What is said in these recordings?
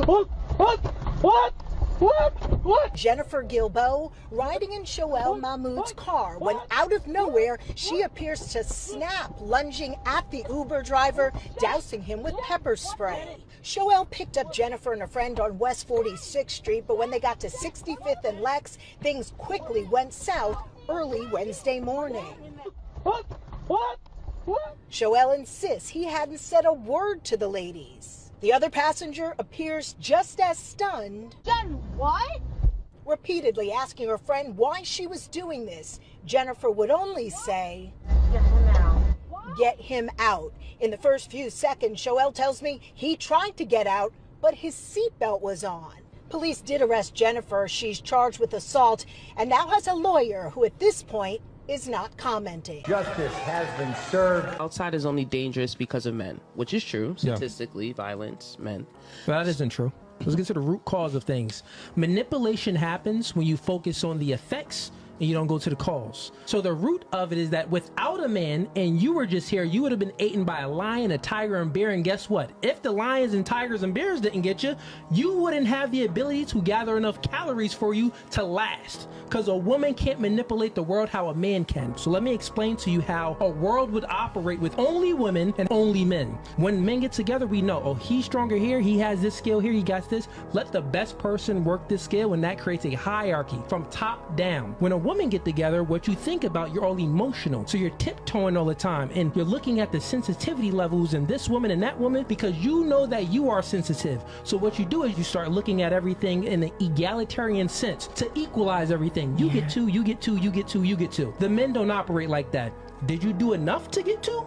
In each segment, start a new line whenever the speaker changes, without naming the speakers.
What? Jennifer Gilbo, riding in Shoel Mahmoud's car, when out of nowhere, she appears to snap, lunging at the Uber driver, dousing him with pepper spray. Shoel picked up Jennifer and a friend on West 46th Street, but when they got to 65th and Lex, things quickly went south early Wednesday morning. What? Shoel insists he hadn't said a word to the ladies. The other passenger appears just as stunned.
Done what?
Repeatedly asking her friend why she was doing this, Jennifer would only say,
"Get him out."
"Get him out." In the first few seconds, Shoel tells me he tried to get out, but his seatbelt was on. Police did arrest Jennifer. She's charged with assault and now has a lawyer who at this point is not commenting.
Justice has been served.
Outside is only dangerous because of men, which is true. Statistically, violence, men.
But that isn't true. Let's get to the root cause of things. Manipulation happens when you focus on the effects and you don't go to the cause. So the root of it is that without a man and you were just here, you would have been eaten by a lion, a tiger, and bear. And guess what? If the lions and tigers and bears didn't get you, you wouldn't have the ability to gather enough calories for you to last. Because a woman can't manipulate the world how a man can. So let me explain to you how a world would operate with only women and only men. When men get together, we know, oh, he's stronger here, he has this skill here, he got this. Let the best person work this skill, and that creates a hierarchy from top down. When a women get together, what you think about, you're all emotional. So you're tiptoeing all the time and you're looking at the sensitivity levels in this woman and that woman because you know that you are sensitive. So what you do is you start looking at everything in an egalitarian sense to equalize everything. You get two, you get two, you get two, you get two. The men don't operate like that. Did you do enough to get two?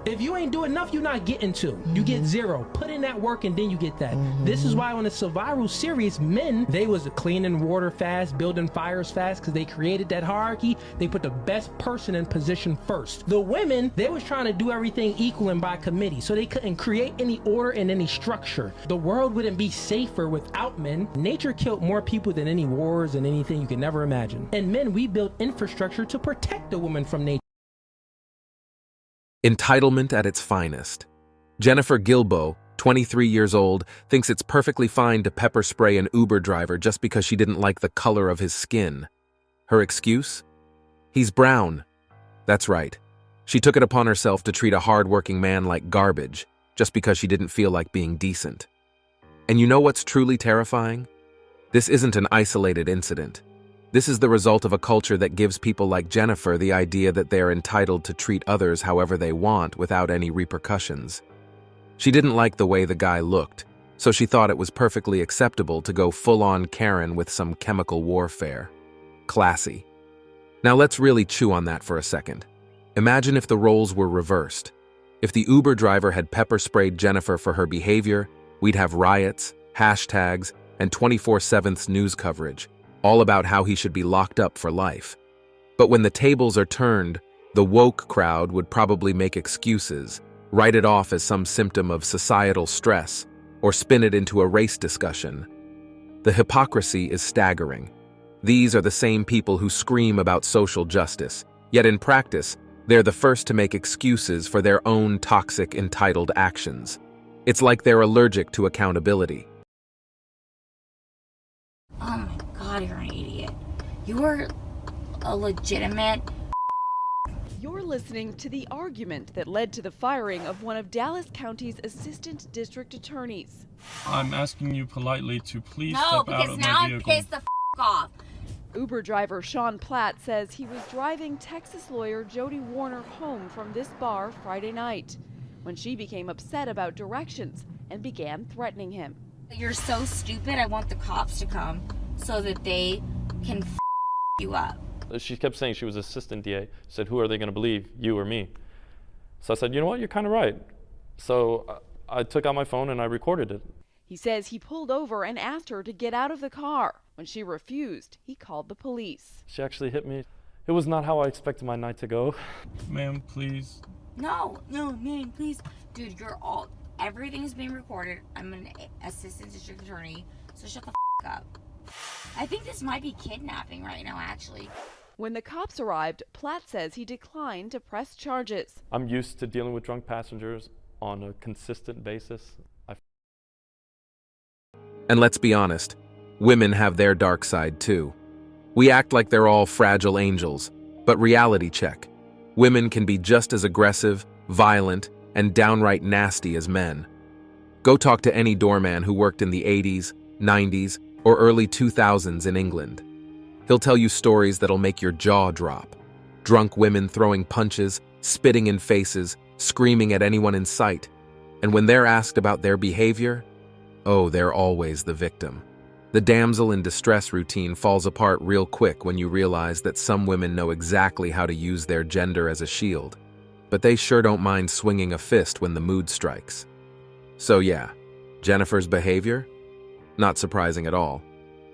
If you ain't do enough, you're not getting to. You get zero. Put in that work and then you get that. This is why on the survival series, men, they was cleaning water fast, building fires fast, because they created that hierarchy. They put the best person in position first. The women, they was trying to do everything equal and by committee, so they couldn't create any order and any structure. The world wouldn't be safer without men. Nature killed more people than any wars and anything you could never imagine. And men, we built infrastructure to protect the woman from nature.
Entitlement at its finest. Jennifer Gilbo, 23 years old, thinks it's perfectly fine to pepper spray an Uber driver just because she didn't like the color of his skin. Her excuse? He's brown. That's right. She took it upon herself to treat a hard-working man like garbage just because she didn't feel like being decent. And you know what's truly terrifying? This isn't an isolated incident. This is the result of a culture that gives people like Jennifer the idea that they are entitled to treat others however they want without any repercussions. She didn't like the way the guy looked, so she thought it was perfectly acceptable to go full-on Karen with some chemical warfare. Classy. Now let's really chew on that for a second. Imagine if the roles were reversed. If the Uber driver had pepper sprayed Jennifer for her behavior, we'd have riots, hashtags, and 24/7 news coverage, all about how he should be locked up for life. But when the tables are turned, the woke crowd would probably make excuses, write it off as some symptom of societal stress, or spin it into a race discussion. The hypocrisy is staggering. These are the same people who scream about social justice, yet in practice, they're the first to make excuses for their own toxic, entitled actions. It's like they're allergic to accountability.
Oh my God, you're an idiot. You're a legitimate.
You're listening to the argument that led to the firing of one of Dallas County's assistant district attorneys.
I'm asking you politely to please
No,
step out
because
of
now
my
I'm
vehicle.
pissed the off.
Uber driver Sean Platt says he was driving Texas lawyer Jody Warner home from this bar Friday night when she became upset about directions and began threatening him.
You're so stupid. I want the cops to come so that they can you up.
She kept saying she was assistant DA. Said, who are they going to believe, you or me? So I said, you know what, you're kind of right. So I took out my phone and I recorded it.
He says he pulled over and asked her to get out of the car. When she refused, he called the police.
She actually hit me. It was not how I expected my night to go.
Ma'am, please.
No, man, please. Dude, everything's being recorded. I'm an assistant district attorney, so shut the up. I think this might be kidnapping right now, actually.
When the cops arrived, Platt says he declined to press charges.
I'm used to dealing with drunk passengers on a consistent basis.
And let's be honest, women have their dark side too. We act like they're all fragile angels, but reality check. Women can be just as aggressive, violent, and downright nasty as men. Go talk to any doorman who worked in the 80s, 90s, or early 2000s in England. He'll tell you stories that'll make your jaw drop. Drunk women throwing punches, spitting in faces, screaming at anyone in sight. And when they're asked about their behavior, oh, they're always the victim. The damsel in distress routine falls apart real quick when you realize that some women know exactly how to use their gender as a shield, but they sure don't mind swinging a fist when the mood strikes. So yeah, Jennifer's behavior? Not surprising at all.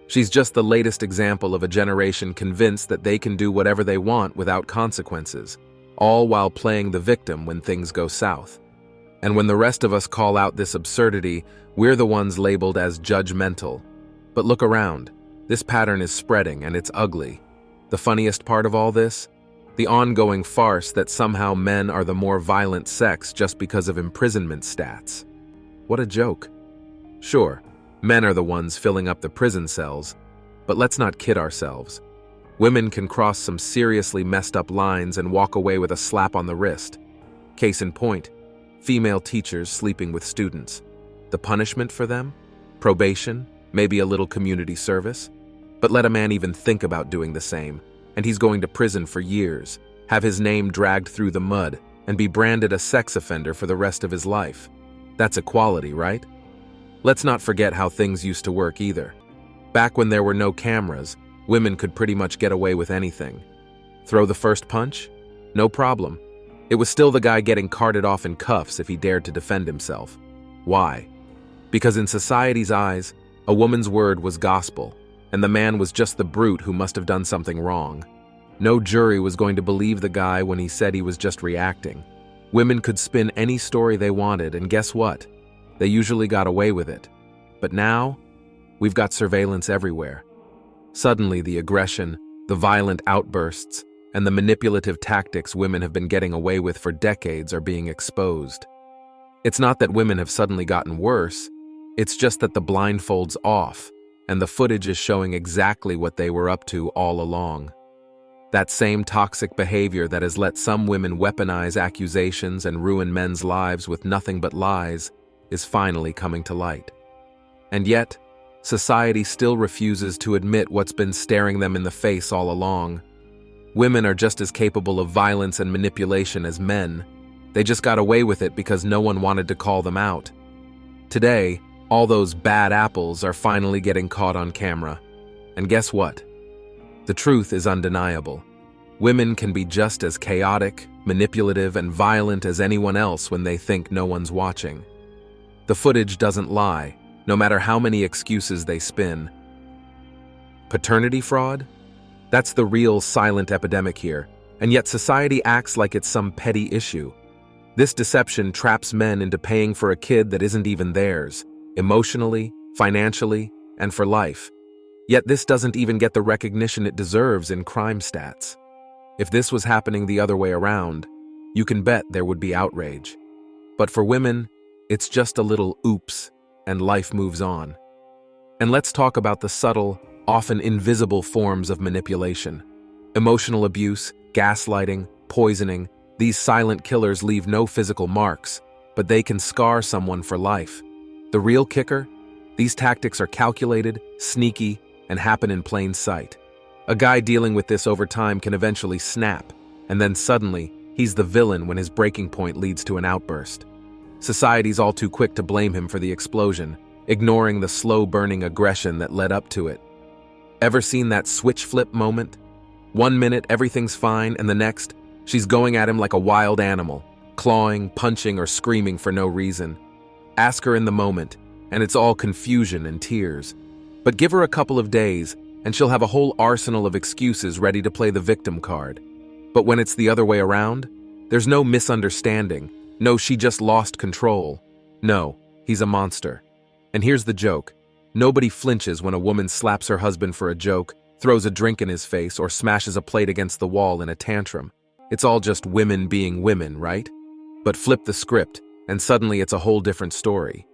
She's just the latest example of a generation convinced that they can do whatever they want without consequences, all while playing the victim when things go south. And when the rest of us call out this absurdity, we're the ones labeled as judgmental. But look around. This pattern is spreading, and it's ugly. The funniest part of all this? The ongoing farce that somehow men are the more violent sex just because of imprisonment stats. What a joke. Sure, men are the ones filling up the prison cells, but let's not kid ourselves. Women can cross some seriously messed up lines and walk away with a slap on the wrist. Case in point, female teachers sleeping with students. The punishment for them? Probation? Maybe a little community service? But let a man even think about doing the same, and he's going to prison for years, have his name dragged through the mud, and be branded a sex offender for the rest of his life. That's equality, right? Let's not forget how things used to work either. Back when there were no cameras, women could pretty much get away with anything. Throw the first punch? No problem. It was still the guy getting carted off in cuffs if he dared to defend himself. Why? Because in society's eyes, a woman's word was gospel, and the man was just the brute who must have done something wrong. No jury was going to believe the guy when he said he was just reacting. Women could spin any story they wanted, and guess what? They usually got away with it. But now, we've got surveillance everywhere. Suddenly, the aggression, the violent outbursts, and the manipulative tactics women have been getting away with for decades are being exposed. It's not that women have suddenly gotten worse, it's just that the blindfold's off, and the footage is showing exactly what they were up to all along. That same toxic behavior that has let some women weaponize accusations and ruin men's lives with nothing but lies is finally coming to light. And yet, society still refuses to admit what's been staring them in the face all along. Women are just as capable of violence and manipulation as men. They just got away with it because no one wanted to call them out. Today, all those bad apples are finally getting caught on camera. And guess what? The truth is undeniable. Women can be just as chaotic, manipulative, and violent as anyone else when they think no one's watching. The footage doesn't lie, no matter how many excuses they spin. Paternity fraud? That's the real silent epidemic here, and yet society acts like it's some petty issue. This deception traps men into paying for a kid that isn't even theirs, emotionally, financially, and for life. Yet this doesn't even get the recognition it deserves in crime stats. If this was happening the other way around, you can bet there would be outrage. But for women, it's just a little oops, and life moves on. And let's talk about the subtle, often invisible forms of manipulation. Emotional abuse, gaslighting, poisoning, these silent killers leave no physical marks, but they can scar someone for life. The real kicker? These tactics are calculated, sneaky, and happen in plain sight. A guy dealing with this over time can eventually snap, and then suddenly, he's the villain when his breaking point leads to an outburst. Society's all too quick to blame him for the explosion, ignoring the slow-burning aggression that led up to it. Ever seen that switch flip moment? 1 minute, everything's fine, and the next, she's going at him like a wild animal, clawing, punching, or screaming for no reason. Ask her in the moment, and it's all confusion and tears. But give her a couple of days, and she'll have a whole arsenal of excuses ready to play the victim card. But when it's the other way around, there's no misunderstanding, no she just lost control. No, he's a monster. And here's the joke. Nobody flinches when a woman slaps her husband for a joke, throws a drink in his face, or smashes a plate against the wall in a tantrum. It's all just women being women, right? But flip the script, and suddenly it's a whole different story.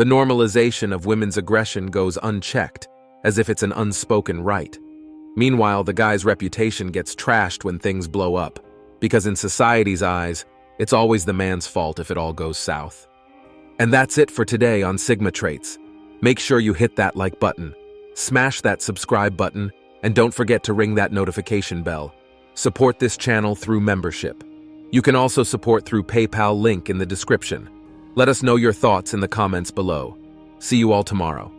The normalization of women's aggression goes unchecked, as if it's an unspoken right. Meanwhile, the guy's reputation gets trashed when things blow up, because in society's eyes, it's always the man's fault if it all goes south. And that's it for today on Sigma Traits. Make sure you hit that like button, smash that subscribe button, and don't forget to ring that notification bell. Support this channel through membership. You can also support through PayPal, link in the description. Let us know your thoughts in the comments below. See you all tomorrow.